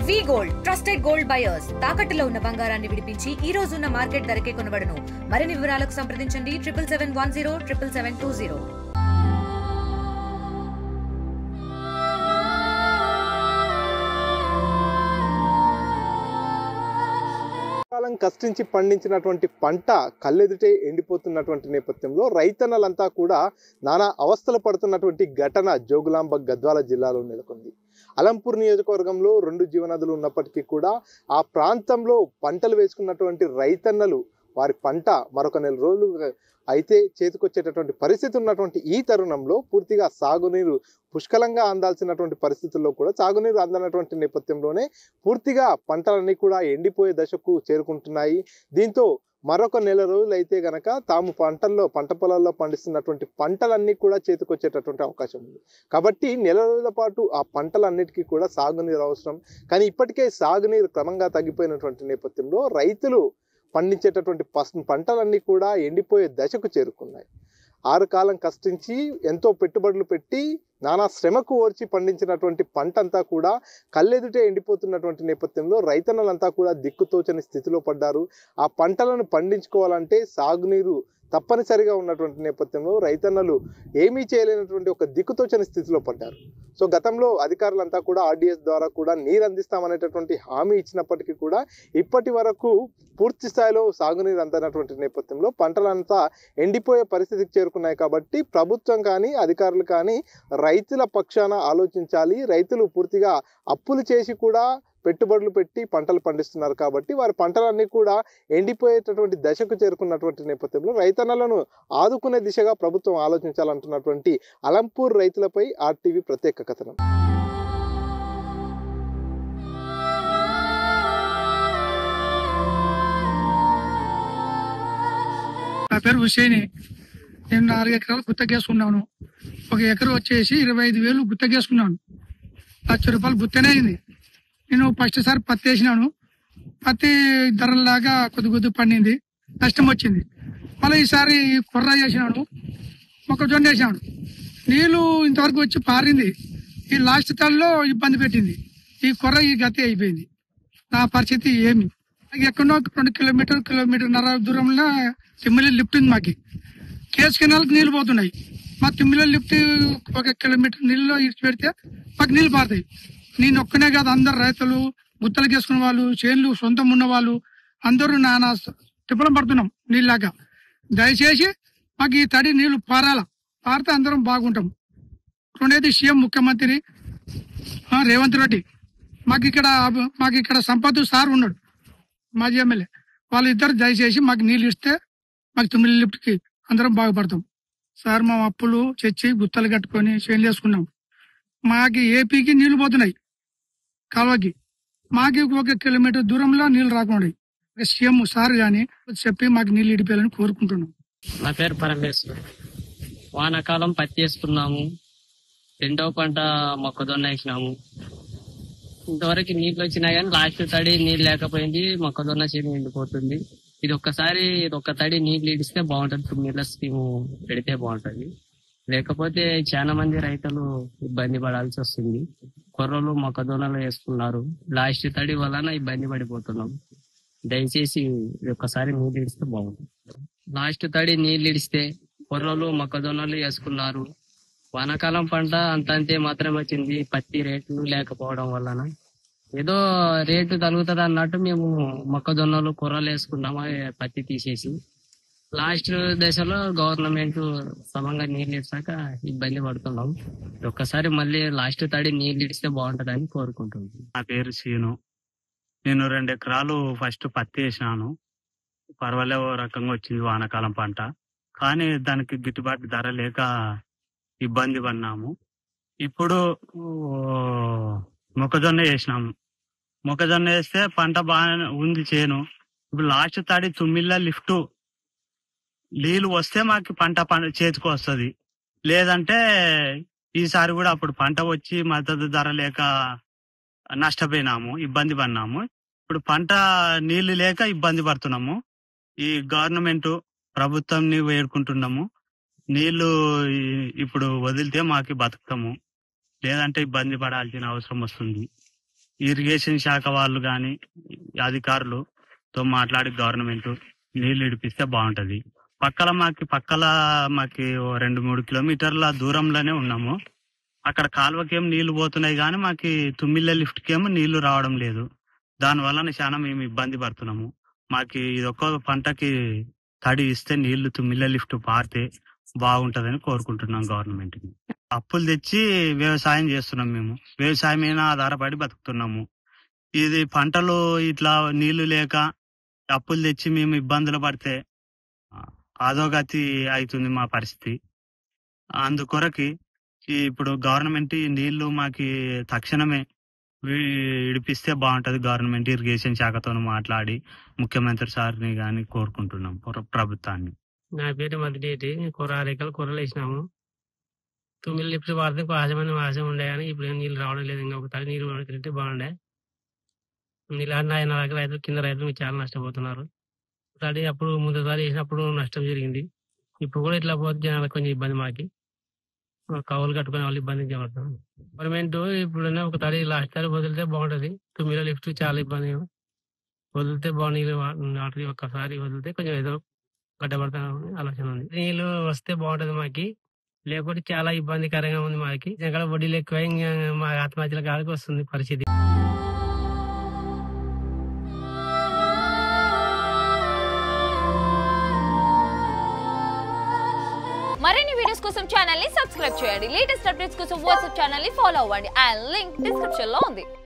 వి gold trusted gold buyers తాకట్టులో ఉన్న బంగారాన్ని విడిపించి ఈ రోజు ఉన్న మార్కెట్ ధరకే కొనబడును. మరిన్ని వివరాలకు సంప్రదించండి 7771077720. కాలం కష్టించి పండించినటువంటి పంట కళ్ళెదుటే ఎండిపోతున్నటువంటి నేపథ్యంలో రైతన్నలంతా కూడా నానా అవస్థలు పడుతున్నటువంటి ఘటన జోగులాంబ గద్వాల జిల్లాలో నెలకొంది. అలంపూర్ నియోజకవర్గంలో 2 జీవనదులు ఉన్నప్పటికీ కూడా ఆ ప్రాంతంలో పంటలు వేసుకున్నటువంటి రైతన్నలు వారి పంట మరొక నెల రోజులు అయితే చేతికొచ్చేటటువంటి పరిస్థితి ఉన్నటువంటి ఈ తరుణంలో పూర్తిగా సాగునీరు పుష్కలంగా అందాల్సినటువంటి పరిస్థితుల్లో కూడా సాగునీరు అందనటువంటి నేపథ్యంలోనే పూర్తిగా పంటలన్నీ కూడా ఎండిపోయే దశకు చేరుకుంటున్నాయి. దీంతో మరొక నెల రోజులు అయితే గనక తాము పంట పొలాల్లో పండిస్తున్నటువంటి పంటలన్నీ కూడా చేతికొచ్చేటటువంటి అవకాశం ఉంది. కాబట్టి నెల రోజుల పాటు ఆ పంటలన్నిటికీ కూడా సాగునీరు అవసరం. కానీ ఇప్పటికే సాగునీరు క్రమంగా తగ్గిపోయినటువంటి నేపథ్యంలో రైతులు పండించేటటువంటి పంటలన్నీ కూడా ఎండిపోయే దశకు చేరుకున్నాయి. 6 కాలం కష్టించి ఎంతో పెట్టుబడులు పెట్టి నానా శ్రమకు ఓర్చి పండించినటువంటి పంట అంతా కూడా కళ్ళెదుటే ఎండిపోతున్నటువంటి నేపథ్యంలో రైతన్నలంతా కూడా దిక్కుతోచని స్థితిలో పడ్డారు. ఆ పంటలను పండించుకోవాలంటే సాగునీరు తప్పనిసరిగా ఉన్నటువంటి నేపథ్యంలో రైతన్నలు ఏమీ చేయలేనటువంటి ఒక దిక్కుతోచని స్థితిలో పడ్డారు. సో గతంలో అధికారులంతా కూడా ఆర్డీఎస్ ద్వారా కూడా నీరు అందిస్తామనేటటువంటి హామీ ఇచ్చినప్పటికీ కూడా ఇప్పటి వరకు పూర్తి స్థాయిలో సాగునీరు అందనటువంటి నేపథ్యంలో పంటలంతా ఎండిపోయే పరిస్థితికి చేరుకున్నాయి. కాబట్టి ప్రభుత్వం కానీ అధికారులు కానీ రైతుల పక్షాన ఆలోచించాలి. రైతులు పూర్తిగా అప్పులు చేసి కూడా పెట్టుబడులు పెట్టి పంటలు పండిస్తున్నారు కాబట్టి వారి పంటలన్నీ కూడా ఎండిపోయేటటువంటి దశకు చేరుకున్నటువంటి నేపథ్యంలో రైతన్నలను ఆదుకునే దిశగా ప్రభుత్వం ఆలోచించాలంటున్నటువంటి అలంపూర్ రైతులపై ఆర్టీవీ ప్రత్యేక కథనం. నా పేరు హుసేని. నేను 4 ఎకరాలు గుత్తగేసుకున్నాను. 1 ఎకరం వచ్చేసి 25,000 గుత్తగేసుకున్నాను. ₹1,00,000 గుత్తనే అయింది. నేను ఫస్ట్ సారి పత్తి వేసినాను. పత్తి ధరలాగా కొద్ది పండింది, నష్టం వచ్చింది. మళ్ళీ ఈసారి కొర్ర చేసినాను, మొక్కజొన్న వేసినాను. నీళ్లు ఇంతవరకు వచ్చి పారింది. ఈ లాస్ట్ తల్లో ఇబ్బంది పెట్టింది. ఈ కొర్ర ఈ గతి అయిపోయింది. నా పరిస్థితి ఏమి ఎక్కడో 2 కిలోమీటర్న్నర దూరంలో తిమ్మిలి లిఫ్ట్ ఉంది. మాకి కేసు కెనాల్కి నీళ్లు పోతున్నాయి. మా తిమ్మిలి లిఫ్ట్ 1 కిలోమీటర్ నీళ్ళు ఇచ్చి పెడితే మాకు నీళ్లు పారుతాయి. నేను ఒక్కనే కాదు, అందరు రైతులు, గుత్తలు చేసుకున్న వాళ్ళు, చేన్లు సొంతం ఉన్న వాళ్ళు అందరూ నానా తిప్పలం పడుతున్నాం నీళ్ళలాగా. దయచేసి మాకు ఈ తడి నీళ్లు పారితే అందరం బాగుంటాం. రెండేది సీఎం ముఖ్యమంత్రి రేవంత్ రెడ్డి మాకు ఇక్కడ సంపత్ సార్ ఉన్నాడు, మాజీ ఎమ్మెల్యే. వాళ్ళిద్దరు దయచేసి మాకు నీళ్ళు ఇస్తే మాకు 9 లిఫ్ట్కి అందరం బాగుపడతాం సార్. మా అప్పులు తెచ్చి గుత్తలు కట్టుకొని చేన్లు వేసుకున్నాం. మాకు ఏపీకి నీళ్లు పోతున్నాయి కాలువకి. మాకు 1 కిలోమీటర్ దూరంలో నీళ్లు రాకుండా సీఎం సార్ గాని చెప్పి మాకు నీళ్లు ఇడిపోయాలని కోరుకుంటున్నాం. నా పేరు పరమేశ్వర్. వానాకాలం పత్తి వేసుకున్నాము. 2వ పంట మొక్కజొన్న వేసినాము. ఇంతవరకు నీళ్లు వచ్చినాయి కానీ లాస్ట్ తడి నీళ్ళు లేకపోయింది. మొక్కజొన్న చేను ఎండిపోతుంది. ఇది ఒక్క తడి నీళ్లు ఇడిస్తే బాగుంటది. 9 స్కీము పెడితే బాగుంటది. లేకపోతే చాలా మంది రైతులు ఇబ్బంది పడాల్సి వస్తుంది. కొర్రలు మొక్కజొన్నలు వేసుకున్నారు. లాస్ట్ తడి వలన ఇబ్బంది పడిపోతున్నాం. దయచేసి ఒక్కసారి నీళ్ళు ఇడిస్తే బాగుంటుంది. లాస్ట్ తడి నీళ్ళు ఇడిస్తే కొర్రలు మొక్కజొన్నలు వేసుకున్నారు. వానాకాలం పంట అంతే మాత్రమే వచ్చింది. పత్తి రేట్లు లేకపోవడం వలన ఏదో రేటు తగ్గుతుంది అన్నట్టు మేము మొక్కజొన్నలు కొర్రలు వేసుకున్నాము. పత్తి తీసేసి లాస్ట్ దశలో గవర్నమెంట్ సమంగా నీళ్ళు ఇచ్చాక ఇబ్బంది పడుతున్నాం. ఒక్కసారి మళ్ళీ లాస్ట్ తడి నీళ్ళు ఇడిస్తే బాగుంటదని కోరుకుంటున్నాం. నా పేరు సీను. నేను 2 ఎకరాలు ఫస్ట్ పత్తి వేసినాను. పర్వాలే ఓ రకంగా వచ్చింది వానాకాలం పంట. కానీ దానికి గిట్టుబాటు ధర లేక ఇబ్బంది పడినాము. ఇప్పుడు మొక్కజొన్న వేసినాము. మొక్కజొన్న వేస్తే పంట బాగా ఉంది చేను. ఇప్పుడు లాస్ట్ తడి 9 లిఫ్ట్ నీళ్ళు వస్తే మాకు పంట చేతికి వస్తుంది. లేదంటే ఈసారి కూడా అప్పుడు పంట వచ్చి మద్దతు ధర లేక నష్టపోయినాము, ఇబ్బంది పడినాము. ఇప్పుడు పంట నీళ్లు లేక ఇబ్బంది పడుతున్నాము. ఈ గవర్నమెంట్ ప్రభుత్వంని వేడుకుంటున్నాము. నీళ్లు ఇప్పుడు వదిలితే మాకు బతుకుతాము, లేదంటే ఇబ్బంది పడాల్సిన అవసరం వస్తుంది. ఇరిగేషన్ శాఖ వాళ్ళు కానీ అధికారులతో మాట్లాడి గవర్నమెంట్ నీళ్లు ఇడిపిస్తే బాగుంటది. పక్కల మాకి 2-3 కిలోమీటర్ల దూరంలోనే ఉన్నాము. అక్కడ కాలువకేం నీళ్లు పోతున్నాయి కానీ మాకి తుమ్మిళ్ళ లిఫ్ట్ కేమో నీళ్లు రావడం లేదు. దానివల్ల చాలా మేము ఇబ్బంది పడుతున్నాము. మాకి ఇదొక్క పంటకి తడి ఇస్తే నీళ్లు తుమ్మిళ్ళ లిఫ్ట్ పారితే బాగుంటదని కోరుకుంటున్నాం గవర్నమెంట్ ని. అప్పులు తెచ్చి వ్యవసాయం చేస్తున్నాం. మేము వ్యవసాయం మీద ఆధారపడి బతుకుతున్నాము. ఇది పంటలు ఇట్లా నీళ్లు లేక అప్పులు తెచ్చి మేము ఇబ్బందులు పడితే అధోగతి అవుతుంది మా పరిస్థితి. అందుకొరకి ఇప్పుడు గవర్నమెంట్ ఈ నీళ్లు మాకి తక్షణమే ఇడిపిస్తే బాగుంటది. గవర్నమెంట్ ఇరిగేషన్ శాఖతో మాట్లాడి ముఖ్యమంత్రి సార్ని గాని కోరుకుంటున్నాం ప్రభుత్వాన్ని. నా పేరు మధ్యడేటి. 6 ఎకరాలు కూరలు వేసినాము. 9 లిఫ్ట్ వాడితే ఆశ ఉండే కానీ ఇప్పుడు ఏం నీళ్ళు రావడం లేదు. ఇంకా ఒకసారి నీళ్ళు పడుతుంటే బాగుండే. ఇలాంటి నా దగ్గర రైతులు కింద రైతులు చాలా నష్టపోతున్నారు. ఒకసారి అప్పుడు ముందుసారి వేసినప్పుడు నష్టం జరిగింది. ఇప్పుడు కూడా ఇట్లా పోతే జనాలకు కొంచెం ఇబ్బంది. మాకి కవులు కట్టుకునే వాళ్ళు ఇబ్బంది పడుతున్నారు. గవర్నమెంట్ ఇప్పుడున్న ఒక తడి లాస్ట్ తడి వదిలితే బాగుంటది. 9 లిఫ్ట్ చాలా ఇబ్బంది. వదిలితే బాగుంది. ఒక్కసారి వదిలితే కొంచెం ఏదో గడ్డపడతామని ఆలోచన ఉంది. నీళ్ళు వస్తే బాగుంటది మాకి. లేకపోతే చాలా ఇబ్బందికరంగా ఉంది మాకి. ఎక్కడ వడ్డీలు ఎక్కువ మా ఆత్మహత్యల కాడికి వస్తుంది పరిస్థితి. మరిన్ని వీడియోస్ కోసం ఛానల్ ని సబ్స్క్రైబ్ చేయండి. లేటెస్ట్ అప్డేట్స్ కోసం వాట్సాప్ ఛానల్ ని ఫాలో అవ్వండి. ఆ లింక్ డిస్క్రిప్షన్ లో ఉంది.